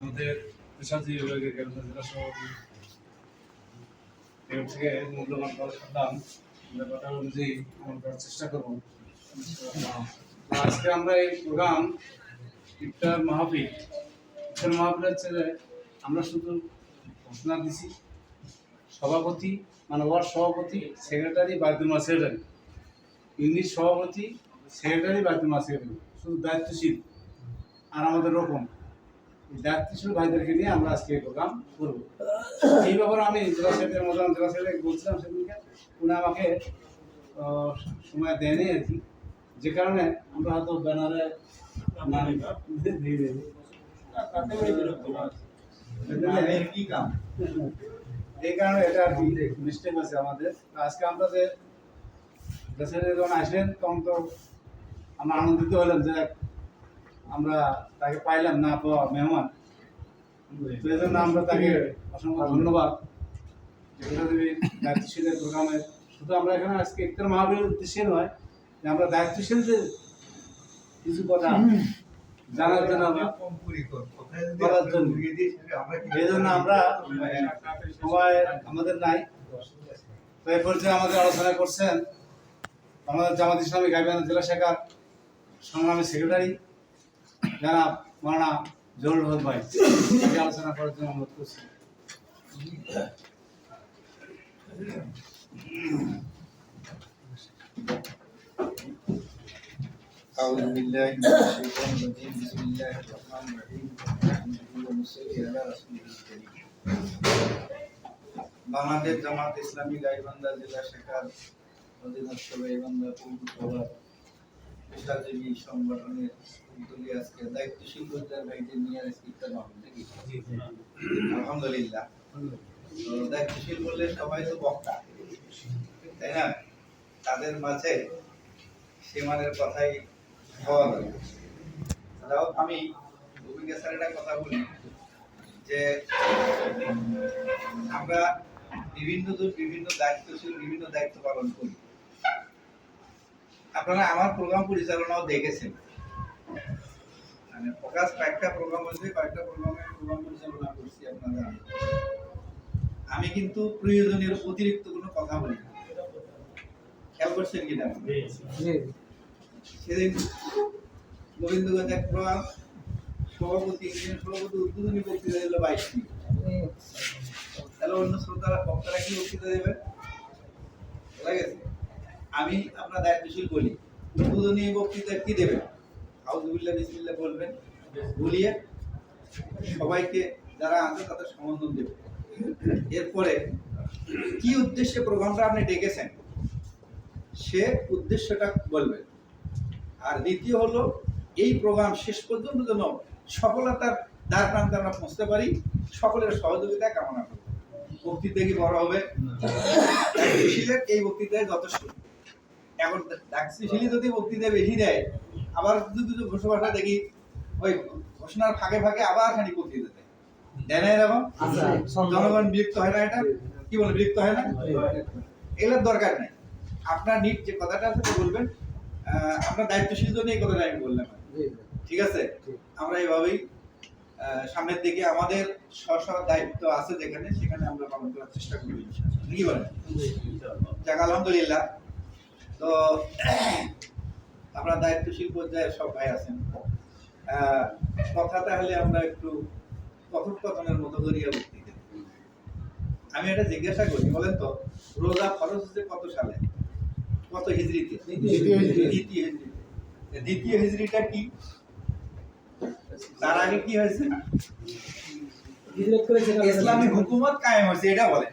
আমাদের পেশাজী বিভাগের গ্রামীণ জেলা সভাপতি থেকে মূল্যবান কথা শুনলাম, ব্যাপারটা অনুযায়ী আমরা করার চেষ্টা করবো। আজকে আমরা এই প্রোগ্রাম ইফতার মাহফিল হচ্ছে যে আমরা শুধু ঘোষণা দিছি সভাপতি মানে ওয়ার্ড সভাপতি, সেক্রেটারি, বায়তুল সেক্রেটারি, ইউনিট সভাপতি, সেক্রেটারি, বায়তুল সেক্রেটারি, শুধু দায়িত্বশীল আর আমাদের রকম দায়িত্বশীল ভাইদেরকে নিয়ে আমরা আজকে এই প্রোগ্রাম করবো। এই ব্যাপারে আমি জেলা সেক্রেটারি মজান জেলা সেক্রেটারি বলছিলাম সেদিনকে, উনি আমাকে সময় দেয়নি আর কি, যে কারণে আমরা হয়তো ব্যানারে এই কারণে এটা আর কি মিস্টেক আছে আমাদের। আজকে আমরা যে দেশের যখন আসলেন তখন তো আমরা আনন্দিত হলাম যে আমরা তাকে পাইলাম না পাওয়া মেহমান, সেই জন্য আমরা তাকে অসংখ্য ধন্যবাদ। দায়িত্বশীলের প্রোগ্রামে শুধু আমরা এখানে আজকে ইফতার মাহফিলের উদ্দেশ্যে নয়, যে আমরা দায়িত্বশীল যে কিছু কথা জানার জন্য বলার জন্য, এই জন্য আমরা সময় আমাদের নাই। তো এই পর্যায়ে আমাদের আলোচনা করছেন আমাদের জামাত ইসলামী গাইবান্ধা জেলা শাখার সংগ্রামী সেক্রেটারি জনাব মাওলানা জহুরুল হক ভাই, আলোচনা করার জন্য অনুরোধ করছি। أعوذ بالله من الشيطان الرجيم بسم الله الرحمن الرحيم ونصلي على رسوله الكريم বাংলাদেশ জামাত ইসলামী গাইবান্ধা জেলা শাখার অধীনস্থ গাইবান্ধা পৌরসভার পেশাজীবী সংগঠনের উদ্যোগে আজকে দায়িত্বশীল পর্যায়ের ভাইদের নিয়ে ইফতার মাহফিল থেকে আলহামদুলিল্লাহ। তো দায়িত্বশীল বললে সবাই তো বক্তা, তাই না? তাদের মাঝে সীমানের কথাই হওয়া দরকার। আমি ভূমিকা স্যার একটা কথা বলি যে আমরা বিভিন্ন দায়িত্বশীল বিভিন্ন দায়িত্ব পালন করি। আপনারা আমার প্রোগ্রাম পরিচালনাও দেখেছেন, মানে ফোকাস কয়েকটা প্রোগ্রাম হয়েছে, কয়েকটা প্রোগ্রাম পরিচালনা করছি আপনারা। আমি কিন্তু প্রয়োজনীয় অতিরিক্ত কোনো কথা বলি না, খেয়াল করছেন কিনা? সেদিন গোবিন্দগঞ্জ এক প্রোগ্রাম সভাপতি উদ্বোধনী বক্তৃতা দিল 22 মিনিট। তাহলে অন্য শ্রোতারা বক্তারা কি বক্তৃতা দেবে? বলা গেছে। আমি আপনার দায়িত্বশীল বলি, উদ্বোধনী বক্তৃতা কি দেবে? আউযুবিল্লাহ বিসমিল্লাহ বলবেন, বলিয়ে সবাইকে যারা আছে তাদের সম্বোধন দেবে। এরপরে কি উদ্দেশ্যে প্রোগ্রামটা আপনি ডেকেছেন সে উদ্দেশ্যটা বলবেন। আর দ্বিতীয় হলো এই প্রোগ্রাম শেষ পর্যন্ত যেন সফলতার দ্বার প্রান্তে আমরা পৌঁছতে পারি, সকলের সহযোগিতা কামনা করব। বক্তৃতা কি বড় হবে? এই বক্তৃতায় যথেষ্ট। এখন দায়িত্বশীল যদি বক্তৃতা বেশি দেয়, আবার যদি ঘোষণাটা দেখি ওই ঘোষণার ফাঁকে ফাঁকে আবার খানি বক্তৃতা দেয়, দেয় না? এরকম জনগণ বিরক্ত হয় না? এটা কি বলে, বিরক্ত হয় না? এগুলোর দরকার নাই। আপনার নিট যে কথাটা আছে বলবেন, আপনার দায়িত্বশীল জন্য এই কথাটা আমি বললাম, ঠিক আছে? আমরা এইভাবেই সামনের দিকে আমাদের স্ব দায়িত্ব আছে যেখানে সেখানে আমরা পালন করার চেষ্টা করি, কি বলেন? যাক আলহামদুলিল্লাহ। তো আমরা দায়িত্বশীল পর্যায়ে সব ভাই আছেন, কথা তাহলে আমরা একটু কথোপকথনের মতো করিয়া বক্তৃতা। আমি এটা জিজ্ঞাসা করি, বলেন তো রোজা ফরজ হচ্ছে কত সালে, কত হিজরিতে? দ্বিতীয় হিজরিটা কি? তার আগে কি হয়েছে? ইসলামী হুকুমত কায়েম হয়েছে, এটা বলে।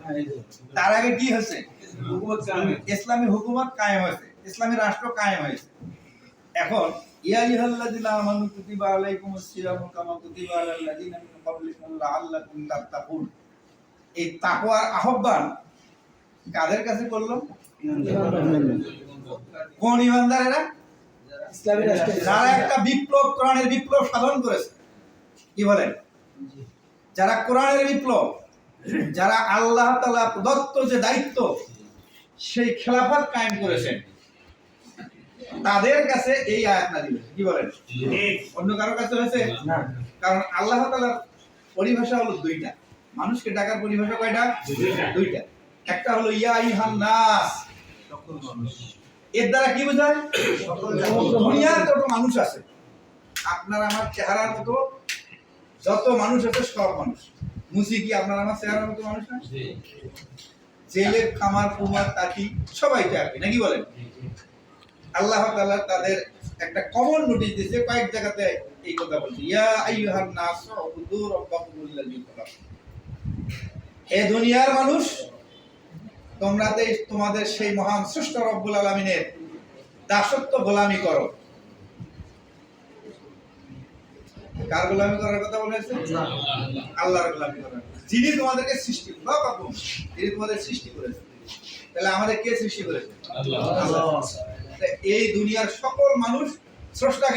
তার আগে কি হয়েছে? ইসলামী হুকুমত কায়েম হয়েছে, ইসলামী রাষ্ট্র কায়েম হয়েছে। এখন ইয়া আইয়ুহাল্লাযিনা আমানু কুতিবা আলাইকুমুস সিয়ামু কামা কুতিবা আলাল লাযিনা মিন ক্বাবলিকুম লাআল্লাকুম তাত্তাকুন। এই তাকওয়ার আহ্বান কাদের কাছে করলো? কোন ইমানদারেরা? ইসলামী রাষ্ট্র, যারা একটা বিপ্লব, কোরআনের বিপ্লব সাধন করেছে। কি বলেন? যারা কোরআনের বিপ্লব, যারা আল্লাহ তাআলা প্রদত্ত যে দায়িত্ব সেই খেলাফত কায়েম করেছেন, তাদের কাছে এই আয়াত নাযিল হয়েছে। কি বলেন? অন্য কারো কাছে হয়েছে না? কারণ আল্লাহ তাআলা পরিভাষা হলো দুইটা। মানুষকে ডাকার পরিভাষা কয়টা? দুইটা। একটা হলো ইয়া আইয়ুহান নাস, এর দ্বারা কি বোঝায়? দুনিয়ার যত মানুষ আছে, আপনার আমার চেহারার মতো যত মানুষ আছে সব মানুষ। মুসি কি আপনার আমার চেহারার মতো মানুষ না? জেলে খামার কুমার তাঁতি সবাই তো একই, নাকি বলেন? আল্লাহ তাআলা তাদের একটা কমন নোটিশ দিয়েছে, কয়েক জায়গাতে এই কথা বলছে, ইয়া আইয়ুহান নাস উবুদু রাব্বাকুমুল্লাযী খালাকাকুম। হে দুনিয়ার মানুষ, তোমরা তোমাদের সেই মহান স্রষ্টা রব্বুল আলামিনের দাসত্ব গোলামি করো। কার গোলামি করার কথা বলেছে? আল্লাহর গোলামি করার, যিনি তোমাদেরকে সৃষ্টি করেছেন, যিনি তোমাদের সৃষ্টি করেছেন। তাহলে আমাদের কে সৃষ্টি করেছে? আল্লাহ। এই দুনিয়ার সকল মানুষ স্রষ্টাকে